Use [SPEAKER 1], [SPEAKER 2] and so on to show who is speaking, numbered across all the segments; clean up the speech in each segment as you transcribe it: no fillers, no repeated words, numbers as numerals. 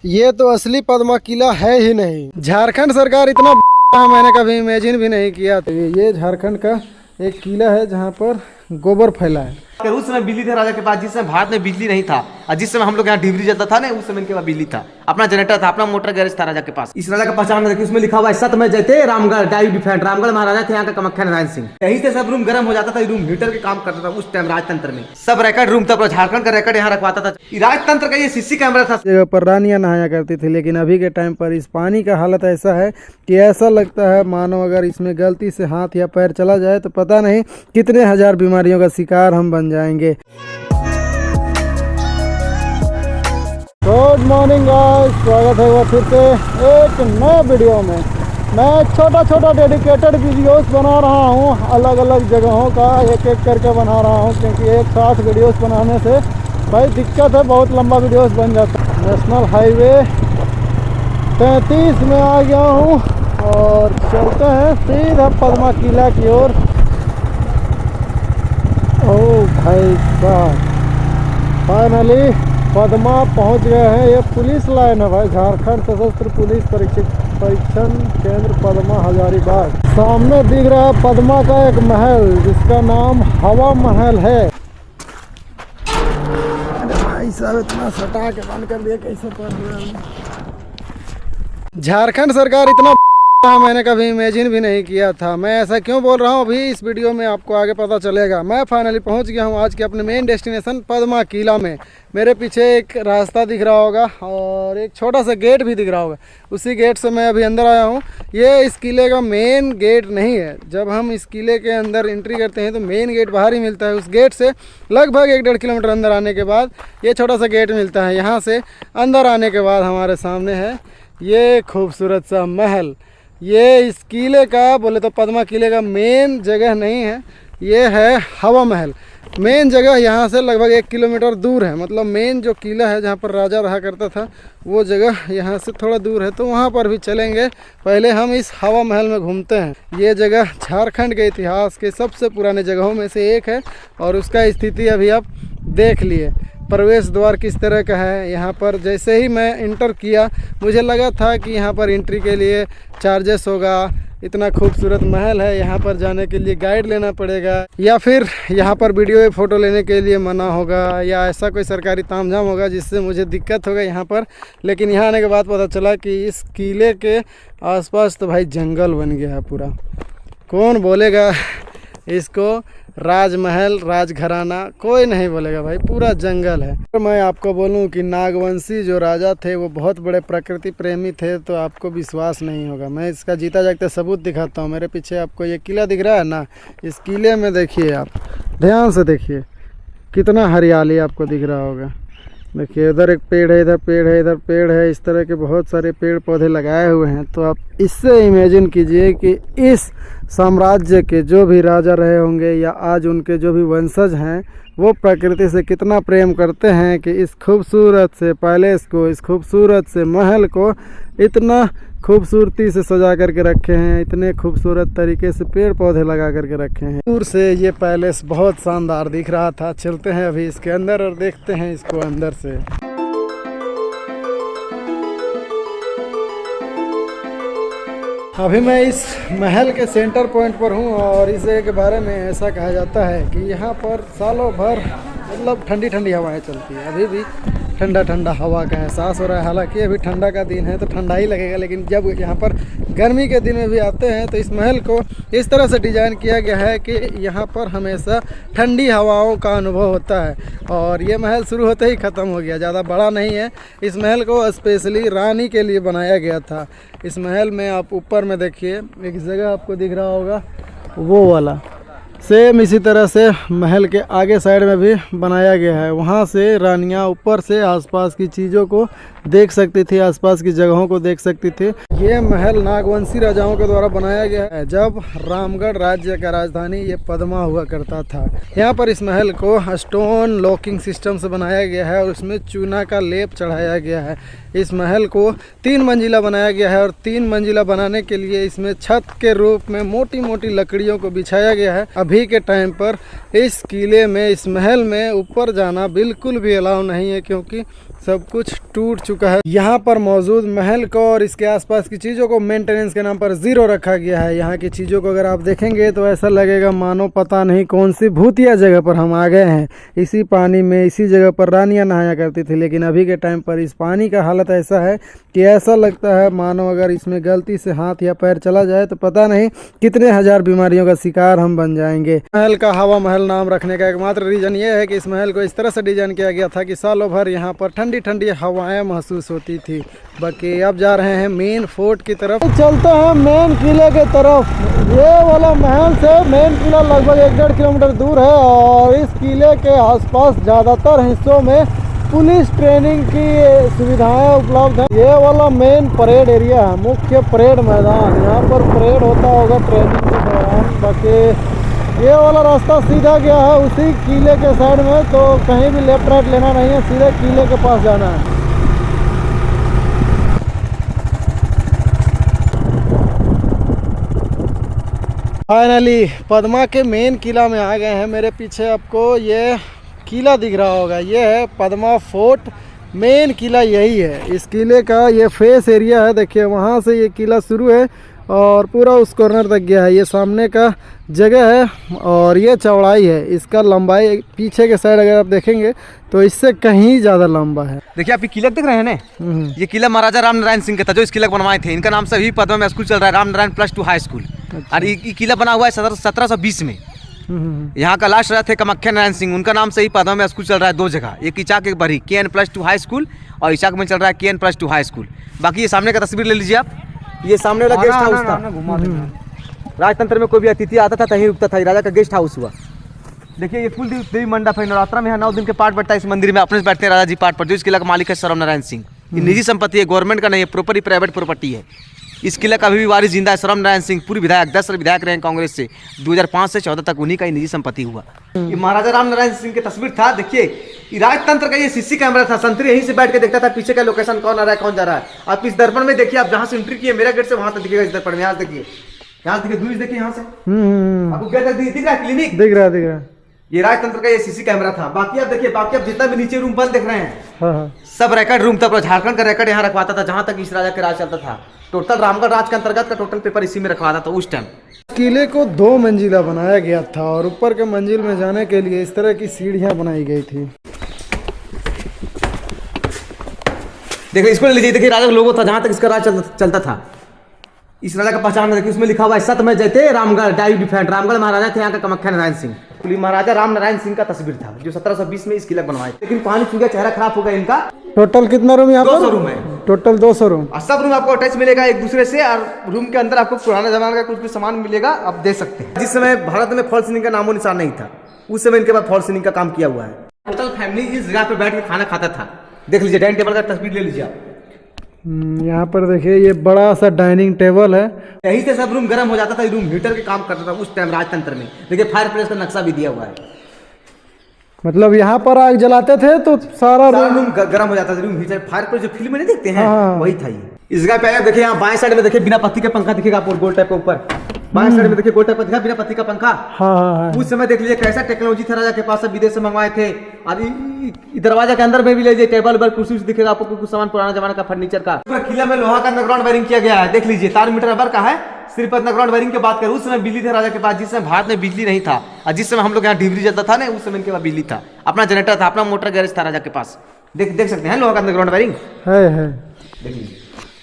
[SPEAKER 1] ये तो असली पद्मा किला है ही नहीं। झारखंड सरकार इतना मैंने कभी इमेजिन भी नहीं किया। तो ये झारखंड का एक किला है जहाँ पर गोबर फैला है।
[SPEAKER 2] उस समय बिजली था राजा के पास, जिस समय भारत में बिजली नहीं था और जिस समय हम लोग यहाँ डिबरी जलता था ना, उस समय इनके पास बिजली था, अपना जनरेटर था, अपना मोटर गैरेज था राजा के पास। इस राजा का पहचान देखिए, उसमें लिखा हुआ है सत में जयते रामगढ़ डायू डिफेंट। रामगढ़ महाराजा थे यहाँ का कामाख्या नारायण सिंह। यहीं से सब रूम गर्म हो जाता था, रूम हीटर के काम करता था उस टाइम राजतंत्र में। सब रिकॉर्ड रूम था, झारखंड का रिकॉर्ड यहाँ रखवाता था। राजतंत्र का ये सीसी कैमरा था।
[SPEAKER 1] जगह पर रानियां नहाया करती थी, लेकिन अभी के टाइम पर इस पानी का हालत ऐसा है कि ऐसा लगता है मानो अगर इसमें गलती से हाथ या पैर चला जाए तो पता नहीं कितने हजार बीमारियों का शिकार हम बन जाएंगे। गुड मॉर्निंग गाइस, स्वागत है वो फिर से एक नए वीडियो में। मैं छोटा डेडिकेटेड वीडियोस बना रहा हूँ, अलग अलग जगहों का एक एक करके बना रहा हूँ, क्योंकि एक साथ वीडियोस बनाने से भाई दिक्कत है, बहुत लंबा वीडियोस बन जाता है। नेशनल हाईवे 33 में आ गया हूँ और चलते हैं सीधा पद्मा किला की ओर। ओह भाई साहब, फाइनली पद्मा पहुंच गए हैं। ये पुलिस लाइन है भाई, झारखंड सशस्त्र पुलिस परीक्षण केंद्र पद्मा हजारीबाग। सामने दिख रहा है पद्मा का एक महल जिसका नाम हवा महल है। अरे भाई साहब, इतना सटा के बंद कर दिया, कैसे पढ़ रहा। झारखंड सरकार इतना मैंने कभी इमेजिन भी नहीं किया था। मैं ऐसा क्यों बोल रहा हूँ अभी इस वीडियो में आपको आगे पता चलेगा। मैं फाइनली पहुँच गया हूँ आज के अपने मेन डेस्टिनेशन पद्मा किला में। मेरे पीछे एक रास्ता दिख रहा होगा और एक छोटा सा गेट भी दिख रहा होगा, उसी गेट से मैं अभी अंदर आया हूँ। ये इस किले का मेन गेट नहीं है। जब हम इस किले के अंदर एंट्री करते हैं तो मेन गेट बाहर ही मिलता है। उस गेट से लगभग 1-1.5 किलोमीटर अंदर आने के बाद ये छोटा सा गेट मिलता है। यहाँ से अंदर आने के बाद हमारे सामने है ये खूबसूरत सा महल। ये इस किले का बोले तो पद्मा किले का मेन जगह नहीं है, ये है हवा महल। मेन जगह यहाँ से लगभग 1 किलोमीटर दूर है। मतलब मेन जो किला है जहाँ पर राजा रहा करता था वो जगह यहाँ से थोड़ा दूर है, तो वहाँ पर भी चलेंगे। पहले हम इस हवा महल में घूमते हैं। ये जगह झारखंड के इतिहास के सबसे पुराने जगहों में से एक है और उसका स्थिति अभी आप देख लिए। प्रवेश द्वार किस तरह का है यहाँ पर। जैसे ही मैं इंटर किया मुझे लगा था कि यहाँ पर एंट्री के लिए चार्जेस होगा। इतना खूबसूरत महल है, यहाँ पर जाने के लिए गाइड लेना पड़ेगा या फिर यहाँ पर वीडियो या फ़ोटो लेने के लिए मना होगा या ऐसा कोई सरकारी तामझाम होगा जिससे मुझे दिक्कत होगा यहाँ पर। लेकिन यहाँ आने के बाद पता चला कि इस किले के आसपास तो भाई जंगल बन गया है पूरा। कौन बोलेगा इसको राजमहल, राजघराना, कोई नहीं बोलेगा भाई, पूरा जंगल है। तो मैं आपको बोलूं कि नागवंशी जो राजा थे वो बहुत बड़े प्रकृति प्रेमी थे तो आपको विश्वास नहीं होगा। मैं इसका जीता जागता सबूत दिखाता हूँ। मेरे पीछे आपको ये किला दिख रहा है ना, इस किले में देखिए, आप ध्यान से देखिए कितना हरियाली आपको दिख रहा होगा। देखिए उधर एक पेड़ है, इधर पेड़ है, इधर पेड़ है, इस तरह के बहुत सारे पेड़ पौधे लगाए हुए हैं। तो आप इससे इमेजिन कीजिए कि इस साम्राज्य के जो भी राजा रहे होंगे या आज उनके जो भी वंशज हैं वो प्रकृति से कितना प्रेम करते हैं कि इस खूबसूरत से पैलेस को, इस खूबसूरत से महल को इतना खूबसूरती से सजा करके रखे हैं, इतने खूबसूरत तरीके से पेड़ पौधे लगा करके रखे हैं। दूर से ये पैलेस बहुत शानदार दिख रहा था। चलते हैं अभी इसके अंदर और देखते हैं इसको अंदर से। अभी मैं इस महल के सेंटर पॉइंट पर हूँ और इस जगह के बारे में ऐसा कहा जाता है कि यहाँ पर सालों भर मतलब ठंडी ठंडी हवाएं चलती है। अभी भी ठंडा ठंडा हवा का एहसास हो रहा है। हालांकि अभी ठंडा का दिन है तो ठंडा ही लगेगा, लेकिन जब यहाँ पर गर्मी के दिन में भी आते हैं तो इस महल को इस तरह से डिज़ाइन किया गया है कि यहाँ पर हमेशा ठंडी हवाओं का अनुभव होता है। और ये महल शुरू होते ही ख़त्म हो गया, ज़्यादा बड़ा नहीं है। इस महल को स्पेशली रानी के लिए बनाया गया था। इस महल में आप ऊपर में देखिए एक जगह आपको दिख रहा होगा, वो वाला सेम इसी तरह से महल के आगे साइड में भी बनाया गया है। वहाँ से रानियाँ ऊपर से आसपास की चीज़ों को देख सकती थी, आसपास की जगहों को देख सकती थी। ये महल नागवंशी राजाओं के द्वारा बनाया गया है जब रामगढ़ राज्य का राजधानी ये पद्मा हुआ करता था। यहाँ पर इस महल को स्टोन लॉकिंग सिस्टम से बनाया गया है और उसमें चूना का लेप चढ़ाया गया है। इस महल को 3 मंजिला बनाया गया है और 3 मंजिला बनाने के लिए इसमें छत के रूप में मोटी मोटी लकड़ियों को बिछाया गया है। अभी के टाइम पर इस किले में, इस महल में ऊपर जाना बिल्कुल भी अलाउ नहीं है, क्योंकि सब कुछ टूट चुका है। यहाँ पर मौजूद महल को और इसके आसपास की चीज़ों को मेंटेनेंस के नाम पर ज़ीरो रखा गया है। यहाँ की चीज़ों को अगर आप देखेंगे तो ऐसा लगेगा मानो पता नहीं कौन सी भूतिया जगह पर हम आ गए हैं। इसी पानी में इसी जगह पर रानियाँ नहाया करती थी, लेकिन अभी के टाइम पर इस पानी का हालत ऐसा है कि ऐसा लगता है मानो अगर इसमें गलती से हाथ या पैर चला जाए तो पता नहीं कितने हजार बीमारियों का शिकार हम बन जाएंगे। महल का हवा महल नाम रखने का एकमात्र रीज़न ये है कि इस महल को इस तरह से डिजाइन किया गया था कि सालों भर यहाँ पर ठंडी ठंडी हवाएं महसूस होती थी। बाकी अब जा रहे हैं मेन फोर्ट की तरफ, चलते हैं मेन किले के तरफ। ये वाला महल से मेन किला लगभग 1-1.5 किलोमीटर दूर है और इस किले के आसपास ज़्यादातर हिस्सों में पुलिस ट्रेनिंग की सुविधाएं उपलब्ध हैं। ये वाला मेन परेड एरिया है, मुख्य परेड मैदान। यहाँ पर परेड होता होगा ट्रेनिंग के दौरान। बाकी ये वाला रास्ता सीधा गया है उसी किले के साइड में, तो कहीं भी लेफ्ट राइट लेना नहीं है, सीधे किले के पास जाना है। फाइनली पद्मा के मेन किला में आ गए हैं। मेरे पीछे आपको ये किला दिख रहा होगा, ये है पद्मा फोर्ट। मेन किला यही है। इस किले का ये फेस एरिया है, देखिए वहाँ से ये किला शुरू है और पूरा उस कॉर्नर तक गया है। ये सामने का जगह है और ये चौड़ाई है। इसका लंबाई पीछे के साइड अगर आप देखेंगे तो इससे कहीं ज़्यादा लंबा है।
[SPEAKER 2] देखिए आप ये किला देख रहे हैं ना, ये किला महाराजा रामनारायण सिंह का था जो इस किला को बनवाए थे। इनका नाम से भी पद्मा में स्कूल चल रहा है, रामनारायण +2 हाई स्कूल। और ये किला बना हुआ है 1720 में। यहाँ का लास्ट राजा थे कामाख्या नारायण सिंह, उनका नाम से ही पद्मा में स्कूल चल रहा है 2 जगह, एक इचाक एक बरही KN+2 हाई स्कूल और इचाक में चल रहा है KN+2 हाई स्कूल। बाकी ये सामने का तस्वीर ले लीजिए आप, ये सामने वाला गेस्ट हाउस था। राजतंत्र में कोई भी अतिथि आता था तहीं रुकता था, राजा का गेस्ट हाउस हुआ। देखिए ये फुल देवी मंडप है, नवरात्रा में यहाँ 9 दिन के पाठ बैठता है इस मंदिर में, अपने से बैठते हैं राजा जी पाठ पर। जो इस किला का मालिक है रामनारायण सिंह। ये निजी संपत्ति है, गवर्नमेंट का नहीं है, प्रॉपर प्राइवेट प्रॉपर्टी है। इस किला का भी वारिस जिंदा है रामनारायण सिंह, पूर्व विधायक 10 विधायक रहे कांग्रेस से। 2005 से 14 तक उन्हीं का ही निजी संपत्ति हुआ। ये महाराजा रामनारायण सिंह की तस्वीर था। देखिए राजतंत्र का ये सीसी कैमरा था, संतरी यहीं से बैठ के देखता था पीछे का लोकेशन कौन आ रहा है कौन जा रहा है। आप इस दर्पण में देखिए, आप जहाँ से एंट्री किए मेरा गेट से वहां तक दिखेगा इस दर्पण में। यहाँ देखिए, यहाँ देखिए दूर देखिए, यहाँ से आपको गेट दिख रहा है, क्लिनिक
[SPEAKER 1] दिख रहा है।
[SPEAKER 2] ये राजतंत्र का ये सीसी कैमरा था। बाकी आप देखिए, बाकी आप जितना भी नीचे रूम बंद देख रहे हैं,
[SPEAKER 1] हाँ।
[SPEAKER 2] सब रिकॉर्ड रूम था। झारखंड का रिकॉर्ड यहाँ रखवाता था जहां तक इस राजा के राज चलता था। टोटल रामगढ़ राज के अंतर्गत का टोटल पेपर इसी में रखवाता था उस टाइम।
[SPEAKER 1] किले को 2 मंजिला बनाया गया था और ऊपर के मंजिल में जाने के लिए इस तरह की सीढ़ियां बनाई गई थी।
[SPEAKER 2] देखिए इसको ले लीजिए, देखिए राजा का लोगो था जहां तक इसका राज चलता था। इस राजा का पहचान देखिए, उसमें लिखा हुआ है सत में जयते रामगढ़ डाई डिफेंड। रामगढ़ महाराजा थे यहाँ का कामाख्या नारायण सिंह। तो महाराजा रामनारायण सिंह का तस्वीर था जो 1720 में इस किला बनवाए। लेकिन पानी चूक गया, चेहरा खराब हो गया इनका।
[SPEAKER 1] टोटल कितना रूम यहाँ पर?
[SPEAKER 2] 200 रूम है
[SPEAKER 1] टोटल 200 रूम।
[SPEAKER 2] और सब रूम आपको अटैच मिलेगा एक दूसरे से, और रूम के अंदर आपको पुराना जमाने का कुछ भी सामान मिलेगा, आप दे सकते हैं। जिस समय भारत में फॉल सीलिंग का नामो निशान नहीं था, उस समय इनके पास फॉल सीलिंग का काम किया हुआ है। टोटल फैमिली इस जगह पे बैठ के खाना खाता था। देख लीजिए डाइनिंग टेबल का तस्वीर ले लीजिए आप।
[SPEAKER 1] यहाँ पर देखिए ये बड़ा सा डाइनिंग टेबल है।
[SPEAKER 2] यहीं से सब रूम गर्म हो जाता था, रूम हीटर के काम करता था उस टाइम राजतंत्र में। देखिए फायर प्लेस का नक्शा भी दिया हुआ है।
[SPEAKER 1] मतलब यहाँ पर आग जलाते थे तो सारा
[SPEAKER 2] रूम गर्म हो जाता था। रूम हीटर फायर प्लेस जो फिल्म में नहीं देखते हैं, वही था ये। इस जगह पे देखिए, यहाँ बाएं साइड में देखिए बिना पत्ती का पंखा दिखेगा आपको, गोल टाइप के ऊपर। बाएं साइड में देखिए गोल टाइप का दिखा बिना पत्ती का पंखा।
[SPEAKER 1] हाँ।
[SPEAKER 2] उस समय देख लीजिए कैसा टेक्नोलॉजी था राजा के पास, सब विदेश से मंगवाए थे। और दरवाजा के अंदर में भी ले लीजिए, टेबल पर कुर्सी दिखेगा आपको, कुछ सामान पुराना जमाने का फर्नीचर का। पूरा किला में लोहा का अंडरग्राउंड वायरिंग किया गया है। देख लीजिए तार मीटर रबर का है। सिर्फ अंडरग्राउंड वायरिंग की बात करें, उस समय बिजली था राजा के पास, जिस समय भारत में बिजली नहीं था। और जिस समय हम लोग यहाँ डिबरी जलता था ना, उस समय इनके पास बिजली था, अपना जनरेटर था, अपना मोटर गैरेज था राजा के पास। देख सकते हैं लोहा का अंडरग्राउंड वायरिंग
[SPEAKER 1] है।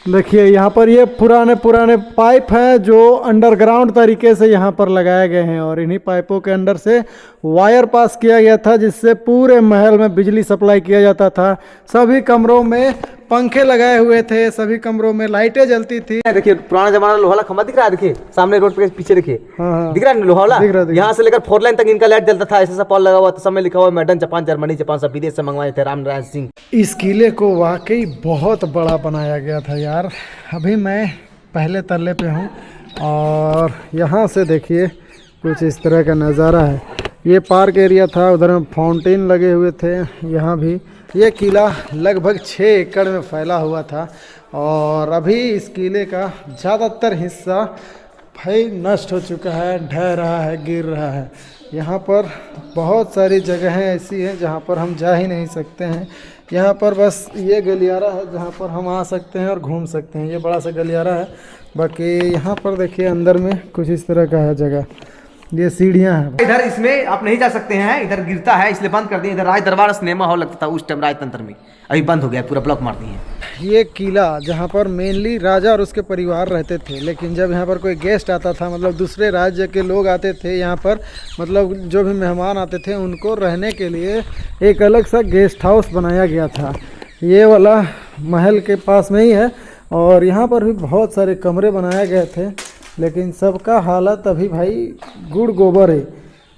[SPEAKER 1] देखिए यहाँ पर ये पुराने पाइप हैं जो अंडरग्राउंड तरीके से यहाँ पर लगाए गए हैं और इन्हीं पाइपों के अंदर से वायर पास किया गया था जिससे पूरे महल में बिजली सप्लाई किया जाता था। सभी कमरों में पंखे लगाए हुए थे, सभी कमरों में लाइटें जलती थी।
[SPEAKER 2] देखिए पुराना जमाना लोहा वाला खंभा दिख रहा है, देखिए सामने रोड पे पीछे देखिए,
[SPEAKER 1] हाँ।
[SPEAKER 2] दिख रहा है लोहा वाला। यहाँ से लेकर 4 लाइन तक इनका लाइट जलता था, ऐसा पॉल लगा हुआ था। समय लिखा हुआ मेडन जापान जर्मनी जापान सब विदेश से मंगवाए थे रामनारायण सिंह।
[SPEAKER 1] इस किले को वाकई बहुत बड़ा बनाया गया था यार। अभी मैं पहले तल्ले पे हूँ और यहाँ से देखिए कुछ इस तरह का नज़ारा है। ये पार्क एरिया था, उधर में फाउंटेन लगे हुए थे। यहाँ भी ये किला लगभग 6 एकड़ में फैला हुआ था और अभी इस किले का ज़्यादातर हिस्सा भाई नष्ट हो चुका है, ढह रहा है, गिर रहा है। यहाँ पर बहुत सारी जगहें ऐसी हैं जहाँ पर हम जा ही नहीं सकते हैं। यहाँ पर बस ये गलियारा है जहाँ पर हम आ सकते हैं और घूम सकते हैं। ये बड़ा सा गलियारा है। बाकी यहाँ पर देखिए अंदर में कुछ इस तरह का है जगह। ये सीढ़ियाँ हैं।
[SPEAKER 2] इधर इसमें आप नहीं जा सकते हैं, इधर गिरता है इसलिए बंद कर दिए। इधर राज दरबार सिनेमा हॉल लगता था उस टाइम राजतंत्र में, अभी बंद हो गया, पूरा ब्लॉक मार दिए।
[SPEAKER 1] ये किला जहाँ पर मेनली राजा और उसके परिवार रहते थे, लेकिन जब यहाँ पर कोई गेस्ट आता था, मतलब दूसरे राज्य के लोग आते थे यहाँ पर, मतलब जो भी मेहमान आते थे उनको रहने के लिए एक अलग सा गेस्ट हाउस बनाया गया था। ये वाला महल के पास में ही है और यहाँ पर भी बहुत सारे कमरे बनाए गए थे, लेकिन सबका हालत अभी भाई गुड़ गोबर है।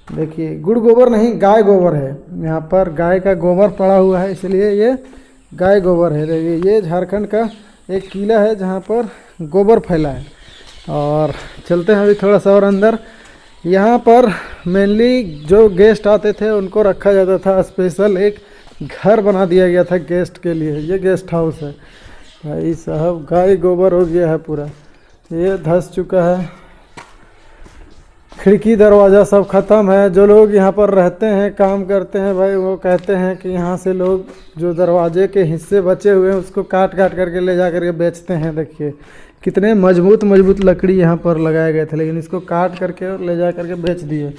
[SPEAKER 1] देखिए गुड़ गोबर नहीं, गाय गोबर है। यहाँ पर गाय का गोबर पड़ा हुआ है, इसलिए ये गाय गोबर है। देखिए ये झारखंड का एक किला है जहाँ पर गोबर फैला है। और चलते हैं अभी थोड़ा सा और अंदर। यहाँ पर मेनली जो गेस्ट आते थे उनको रखा जाता था, स्पेशल एक घर बना दिया गया था गेस्ट के लिए। ये गेस्ट हाउस है भाई साहब, गाय गोबर हो गया है पूरा, ये धंस चुका है। खिड़की दरवाज़ा सब ख़त्म है। जो लोग यहाँ पर रहते हैं, काम करते हैं भाई, वो कहते हैं कि यहाँ से लोग जो दरवाजे के हिस्से बचे हुए हैं उसको काट काट करके ले जा करके बेचते हैं। देखिए कितने मजबूत मजबूत लकड़ी यहाँ पर लगाए गए थे, लेकिन इसको काट करके और ले जा करके बेच दिए।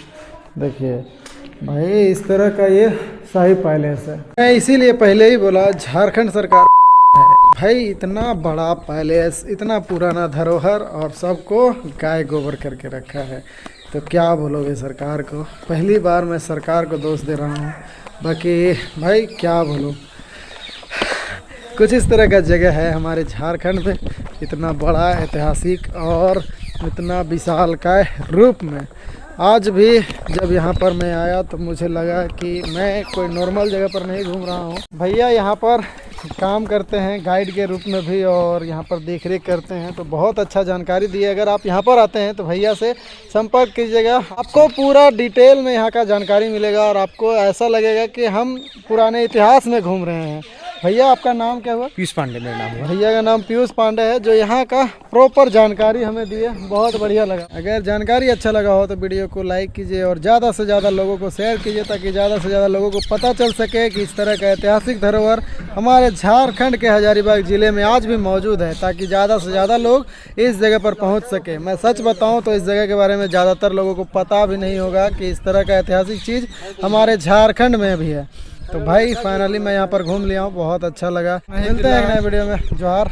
[SPEAKER 1] देखिए भाई इस तरह का ये शाही पैलेस है। मैं इसीलिए पहले ही बोला झारखंड सरकार है भाई, इतना बड़ा पैलेस, इतना पुराना धरोहर और सबको गाय गोबर करके रखा है। तो क्या बोलोगे सरकार को? पहली बार मैं सरकार को दोष दे रहा हूँ, बाकी भाई क्या बोलूँ। कुछ इस तरह का जगह है हमारे झारखंड में, इतना बड़ा ऐतिहासिक और इतना विशालकाय रूप में। आज भी जब यहाँ पर मैं आया तो मुझे लगा कि मैं कोई नॉर्मल जगह पर नहीं घूम रहा हूँ। भैया यहाँ पर काम करते हैं गाइड के रूप में भी और यहाँ पर देख रेख करते हैं, तो बहुत अच्छा जानकारी दी है। अगर आप यहाँ पर आते हैं तो भैया से संपर्क कीजिएगा, आपको पूरा डिटेल में यहाँ का जानकारी मिलेगा और आपको ऐसा लगेगा कि हम पुराने इतिहास में घूम रहे हैं। भैया आपका नाम क्या हुआ?
[SPEAKER 2] पीयूष पांडे मेरा नाम है।
[SPEAKER 1] भैया का नाम पीयूष पांडे है, जो यहाँ का प्रॉपर जानकारी हमें दिए, बहुत बढ़िया लगा। अगर जानकारी अच्छा लगा हो तो वीडियो को लाइक कीजिए और ज़्यादा से ज़्यादा लोगों को शेयर कीजिए, ताकि ज़्यादा से ज़्यादा लोगों को पता चल सके कि इस तरह का ऐतिहासिक धरोहर हमारे झारखंड के हजारीबाग ज़िले में आज भी मौजूद है, ताकि ज़्यादा से ज़्यादा लोग इस जगह पर पहुँच सके। मैं सच बताऊँ तो इस जगह के बारे में ज़्यादातर लोगों को पता भी नहीं होगा कि इस तरह का ऐतिहासिक चीज़ हमारे झारखंड में भी है। तो भाई फाइनली मैं यहाँ पर घूम लिया हूँ, बहुत अच्छा लगा। मिलते हैं एक नए वीडियो में। जोहार।